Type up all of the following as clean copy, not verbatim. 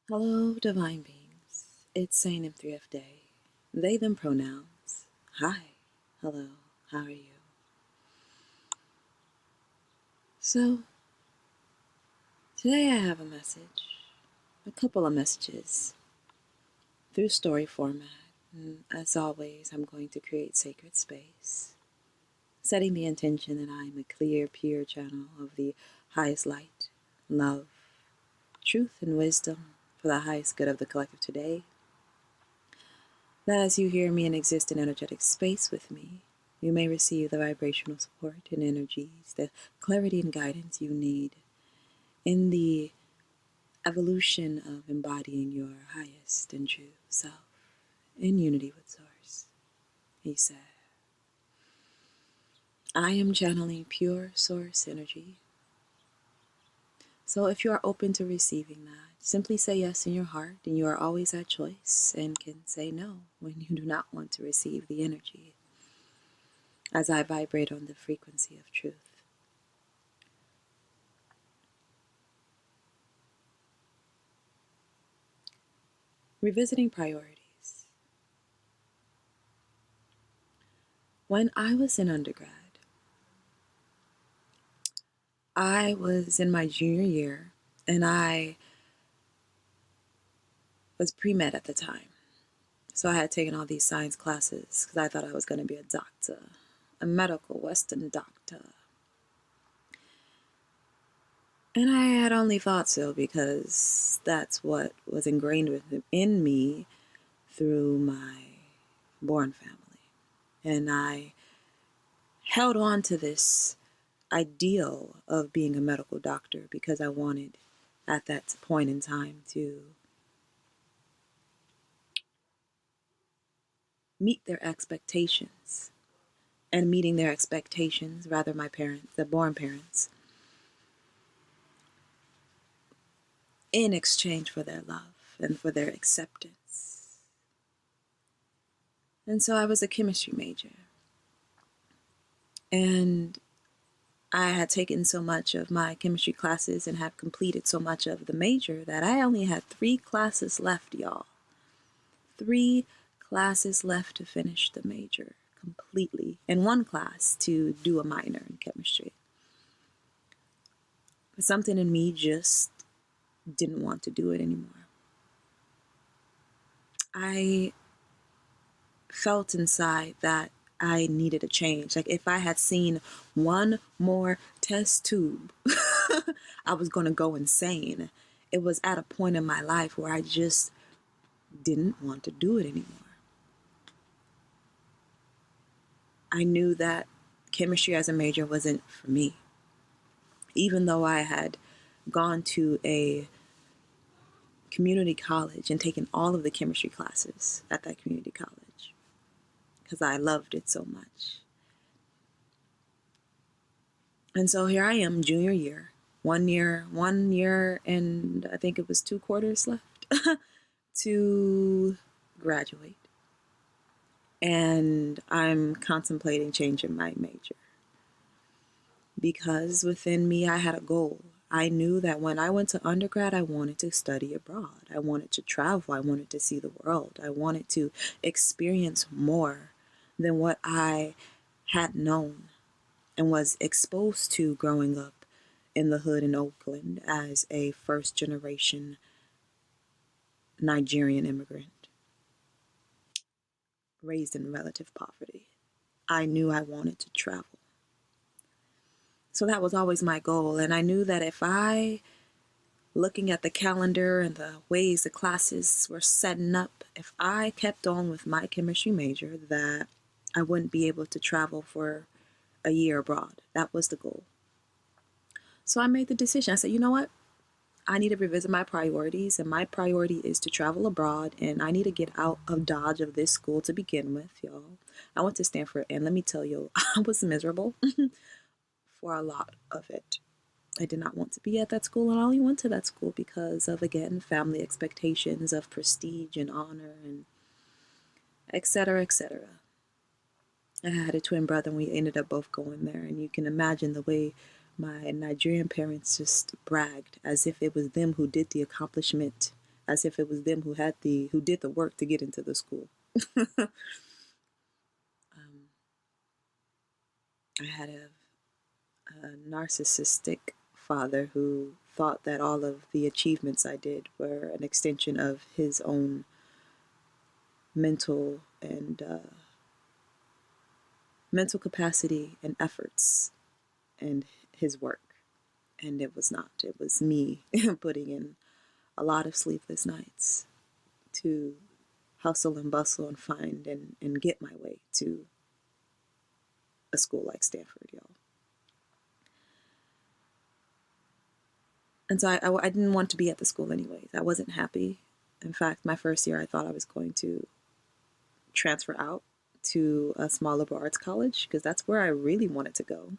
Hello, divine beings. It's Saint M3F Day. They, them pronouns. Hi. Hello. How are you? So, today I have a message. A couple of messages. Through story format. And as always, I'm going to create sacred space. Setting the intention that I am a clear, pure channel of the highest light, love, truth, and wisdom for the highest good of the collective today. That as you hear me and exist in energetic space with me, you may receive the vibrational support and energies, the clarity and guidance you need in the evolution of embodying your highest and true self in unity with Source. He said, I am channeling pure Source energy. So if you are open to receiving that, simply say yes in your heart, and you are always at choice and can say no when you do not want to receive the energy, as I vibrate on the frequency of truth. Revisiting priorities. When I was in undergrad, I was in my junior year and I was pre-med at the time. So I had taken all these science classes because I thought I was going to be a doctor, a medical Western doctor. And I had only thought so because that's what was ingrained in me through my born family. And I held on to this ideal of being a medical doctor because I wanted at that point in time to meet their expectations, and meeting their expectations, rather my parents, the born parents, in exchange for their love and for their acceptance. And so I was a chemistry major, and I had taken so much of my chemistry classes and have completed so much of the major that I only had 3 classes left, y'all. 3 classes left to finish the major completely, and 1 class to do a minor in chemistry. But something in me just didn't want to do it anymore. I felt inside that I needed a change. Like if I had seen one more test tube, I was going to go insane. It was at a point in my life where I just didn't want to do it anymore. I knew that chemistry as a major wasn't for me. Even though I had gone to a community college and taken all of the chemistry classes at that community college because I loved it so much. And so here I am, junior year, 1 year, and I think it was 2 quarters left to graduate. And I'm contemplating changing my major because within me I had a goal. I knew that when I went to undergrad, I wanted to study abroad. I wanted to travel. I wanted to see the world. I wanted to experience more than what I had known and was exposed to growing up in the hood in Oakland as a first generation Nigerian immigrant raised in relative poverty. I knew I wanted to travel. So that was always my goal. And I knew that if I, looking at the calendar and the ways the classes were setting up, if I kept on with my chemistry major, that I wouldn't be able to travel for a year abroad. That was the goal. So I made the decision. I said, you know what? I need to revisit my priorities, and my priority is to travel abroad, and I need to get out of Dodge of this school to begin with, y'all. I went to Stanford, and let me tell you, I was miserable for a lot of it. I did not want to be at that school, and I only went to that school because of, again, family expectations of prestige and honor and et cetera, et cetera. I had a twin brother, and we ended up both going there, and you can imagine the way my Nigerian parents just bragged as if it was them who did the accomplishment, as if it was them who did the work to get into the school. I had a narcissistic father who thought that all of the achievements I did were an extension of his own mental and mental capacity and efforts and his work. And it was not. It was me putting in a lot of sleepless nights to hustle and bustle and find and get my way to a school like Stanford, y'all. And so I didn't want to be at the school anyways. I wasn't happy. In fact, my first year, I thought I was going to transfer out to a small liberal arts college because that's where I really wanted to go.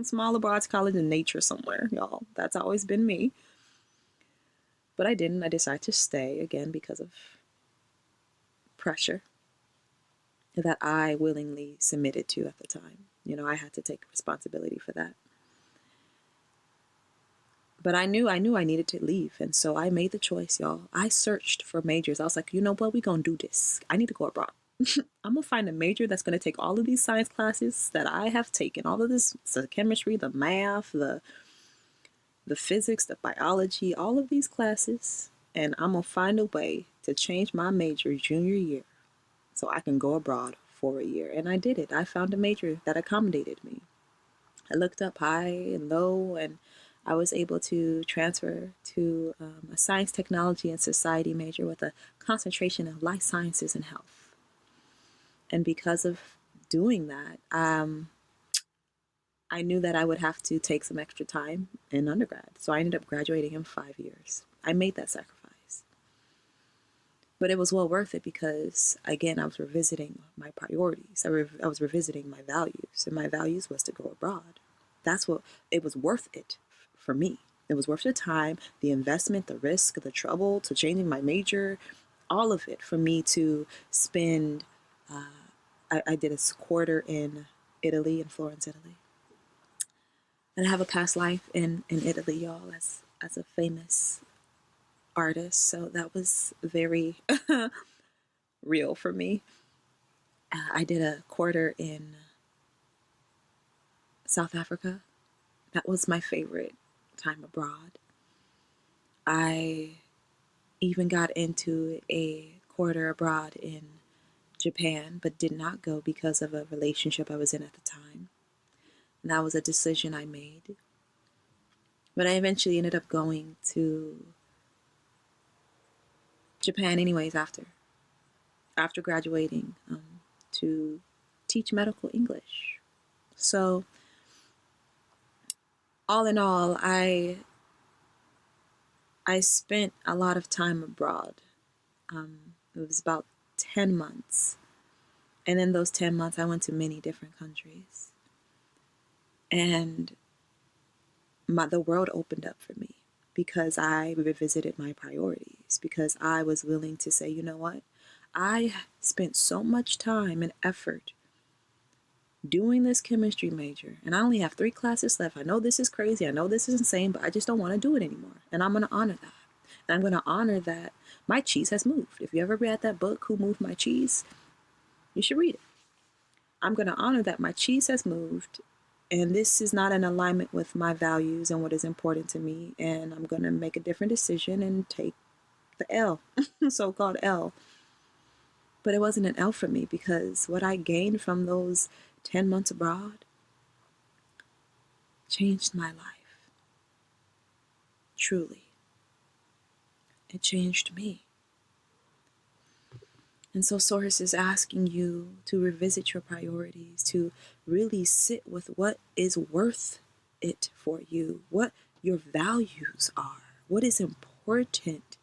Small liberal arts college in nature somewhere, y'all. That's always been me. But I didn't. I decided to stay again because of pressure that I willingly submitted to at the time. You know, I had to take responsibility for that. But I knew I needed to leave. And so I made the choice, y'all. I searched for majors. I was like, you know what? We're going to do this. I need to go abroad. I'm going to find a major that's going to take all of these science classes that I have taken, all of this, the chemistry, the math, the physics, the biology, all of these classes. And I'm going to find a way to change my major junior year so I can go abroad for a year. And I did it. I found a major that accommodated me. I looked up high and low, and I was able to transfer to a science, technology, and society major with a concentration in life sciences and health. And because of doing that, I knew that I would have to take some extra time in undergrad. So I ended up graduating in 5 years. I made that sacrifice. But it was well worth it because, again, I was revisiting my priorities. I was revisiting my values, and my values was to go abroad. That's what it was worth it for me. It was worth the time, the investment, the risk, the trouble, to changing my major, all of it for me to spend. I did a quarter in Italy, in Florence, Italy. And I have a past life in Italy, y'all, as a famous artist. So that was very real for me. I did a quarter in South Africa. That was my favorite time abroad. I even got into a quarter abroad in Japan, but did not go because of a relationship I was in at the time. And that was a decision I made. But I eventually ended up going to Japan anyways after graduating to teach medical English. So all in all, I spent a lot of time abroad. It was about 10 months. And in those 10 months, I went to many different countries. And the world opened up for me because I revisited my priorities, because I was willing to say, you know what? I spent so much time and effort doing this chemistry major, and I only have 3 classes left. I know this is crazy. I know this is insane, but I just don't want to do it anymore. And I'm going to honor that. And I'm going to honor that my cheese has moved. If you ever read that book, Who Moved My Cheese, you should read it. I'm going to honor that my cheese has moved, and this is not in alignment with my values and what is important to me. And I'm going to make a different decision and take the L, so-called L. But it wasn't an L for me because what I gained from those 10 months abroad changed my life. Truly. It changed me. And so Source is asking you to revisit your priorities, to really sit with what is worth it for you, what your values are, what is important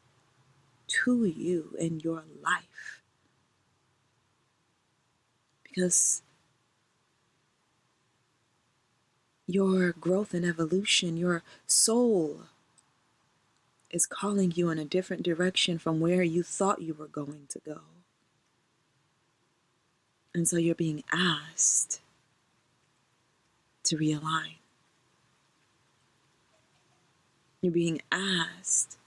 to you in your life. Because your growth and evolution, your soul is calling you in a different direction from where you thought you were going to go. And so you're being asked to realign. You're being asked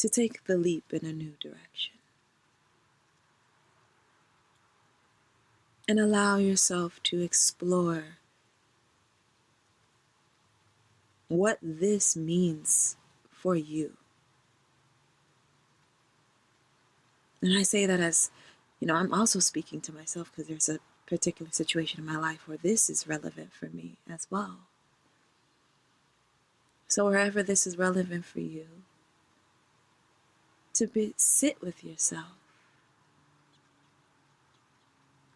to take the leap in a new direction. And allow yourself to explore what this means for you. And I say that as, I'm also speaking to myself because there's a particular situation in my life where this is relevant for me as well. So wherever this is relevant for you, to sit with yourself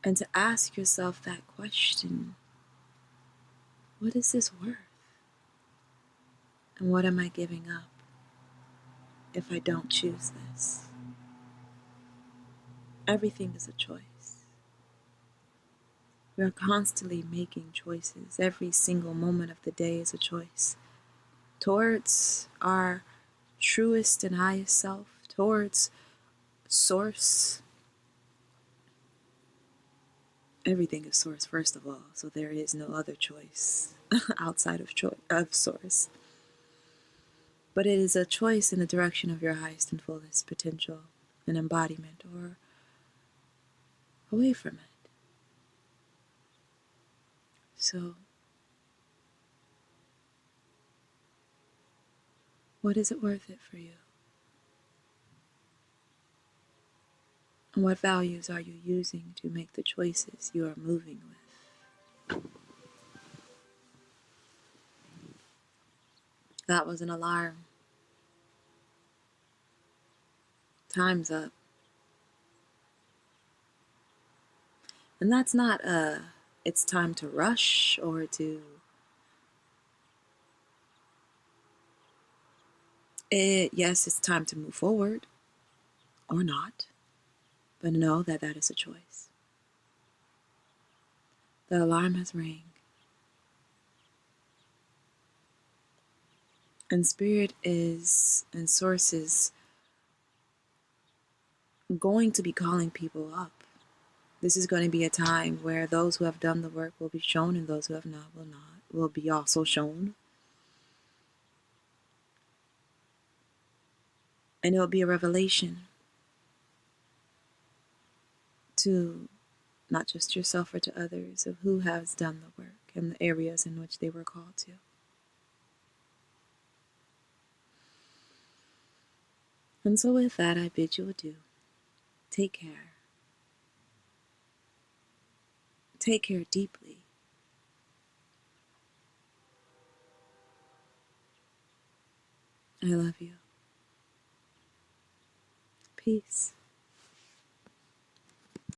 and to ask yourself that question, what is this worth? And what am I giving up if I don't choose this? Everything is a choice. We are constantly making choices. Every single moment of the day is a choice. Towards our truest and highest self, towards source. Everything is source, first of all, so there is no other choice outside of source. But it is a choice in the direction of your highest and fullest potential and embodiment, or away from it. So, what is it worth it for you? And what values are you using to make the choices you are moving with? That was an alarm. Time's up. And that's not it's time to rush or to yes, it's time to move forward or not. But know that that is a choice. The alarm has rang. And spirit is and source is going to be calling people up. This is going to be a time where those who have done the work will be shown and those who have not will be also shown. And it'll be a revelation to not just yourself or to others of who has done the work and the areas in which they were called to. And so with that, I bid you adieu. Take care. Take care deeply. I love you. Peace.